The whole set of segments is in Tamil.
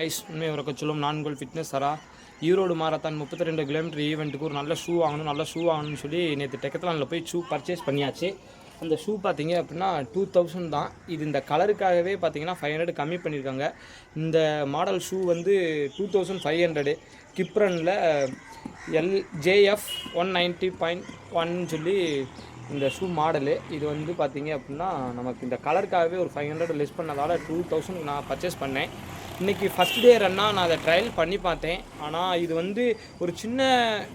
கைஸ் உண்மை உறக்க சொல்லும் நான் உங்கள் ஃபிட்னஸ் சரா. ஈரோடு மாரத்தான் 32 கிலோமீட்டர் ஈவெண்ட்டுக்கு ஒரு நல்ல ஷூ வாங்கணும்னு சொல்லி நேற்று டெக்கத்லானில் போய் ஷூ பர்ச்சேஸ் பண்ணியாச்சு. அந்த ஷூ பார்த்தீங்க அப்படின்னா 2000 தான். இது இந்த கலருக்காகவே பார்த்தீங்கன்னா 500 கம்மி பண்ணியிருக்காங்க. இந்த மாடல் ஷூ வந்து 2500 கிப்ரனில் JF 190.1 சொல்லி இந்த ஷூ மாடலு. இது வந்து பார்த்தீங்க அப்படின்னா நமக்கு இந்த கலருக்காகவே ஒரு 500 லெஸ் பண்ணதால் 2000 நான் பர்ச்சேஸ் பண்ணேன். இன்றைக்கி ஃபஸ்ட் டே ரன்னாக நான் அதை ட்ரையல் பண்ணி பார்த்தேன். ஆனால் இது வந்து ஒரு சின்ன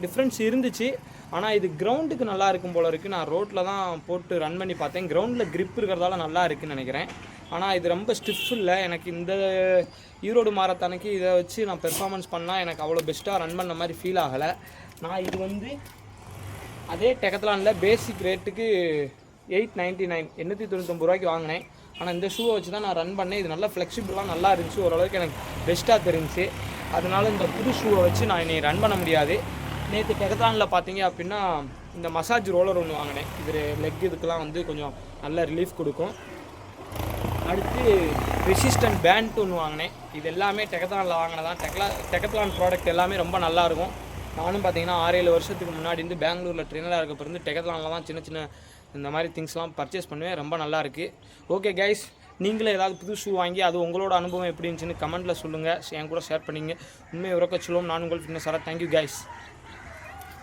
டிஃப்ரென்ஸ் இருந்துச்சு. ஆனால் இது கிரவுண்டுக்கு நல்லா இருக்கும் போல இருக்குது. நான் ரோட்டில் தான் போட்டு ரன் பண்ணி பார்த்தேன். கிரவுண்டில் கிரிப் இருக்கிறதால நல்லா இருக்குதுன்னு நினைக்கிறேன். ஆனால் இது ரொம்ப ஸ்டிஃப் இல்லை. எனக்கு இந்த ஈரோடு மாரத்தானுக்கு இதை வச்சு நான் பெர்ஃபார்மன்ஸ் பண்ணால் எனக்கு அவ்வளோ பெஸ்ட்டாக ரன் பண்ண மாதிரி ஃபீல் ஆகலை. நான் இது வந்து அதே டெக்கத்லானில் பேசிக் ரேட்டுக்கு 899 899 ரூபாய்க்கு வாங்கினேன். ஆனால் இந்த ஷூவை வச்சு தான் நான் ரன் பண்ணேன். இது நல்லா ஃப்ளெக்சிபிளாக நல்லா இருந்துச்சு. ஓரளவுக்கு எனக்கு பெஸ்ட்டாக தெரிஞ்சிச்சு. அதனால இந்த புது ஷூவை வச்சு நான் இனி ரன் பண்ண முடியாது. நேற்று டெக்கத்லானில் பார்த்தீங்க அப்படின்னா இந்த மசாஜ் ரோலர் ஒன்று வாங்கினேன். இது லெக் இதுக்கெலாம் வந்து கொஞ்சம் நல்ல ரிலீஃப் கொடுக்கும். அடுத்து ரெசிஸ்டன்ட் பேண்ட் ஒன்று வாங்கினேன். இது எல்லாமே டெக்கத்லானில் வாங்கினதான். டெக்கத்லான் ப்ராடக்ட் எல்லாமே ரொம்ப நல்லாயிருக்கும். நானும் பார்த்தீங்கன்னா 6-7 வருஷத்துக்கு முன்னாடி இருந்து பெங்களூரில் ட்ரெயினராக இருக்கப்போ டெக்கத்லானில் தான் சின்ன இந்த மாதிரி திங்ஸ்லாம் பர்ச்சேஸ் பண்ணுவேன். ரொம்ப நல்லா இருக்குது. ஓகே கைஸ், நீங்களே ஏதாவது புது ஷூ வாங்கி அது உங்களோட அனுபவம் எப்படி இருந்துச்சுன்னு கமெண்ட்டில் சொல்லுங்கள். என் கூட ஷேர் பண்ணிங்க. உண்மை உறக்க சொல்லுவோம். நான் உங்கள் ஃபிட்னஸ் சரா. Thank you guys.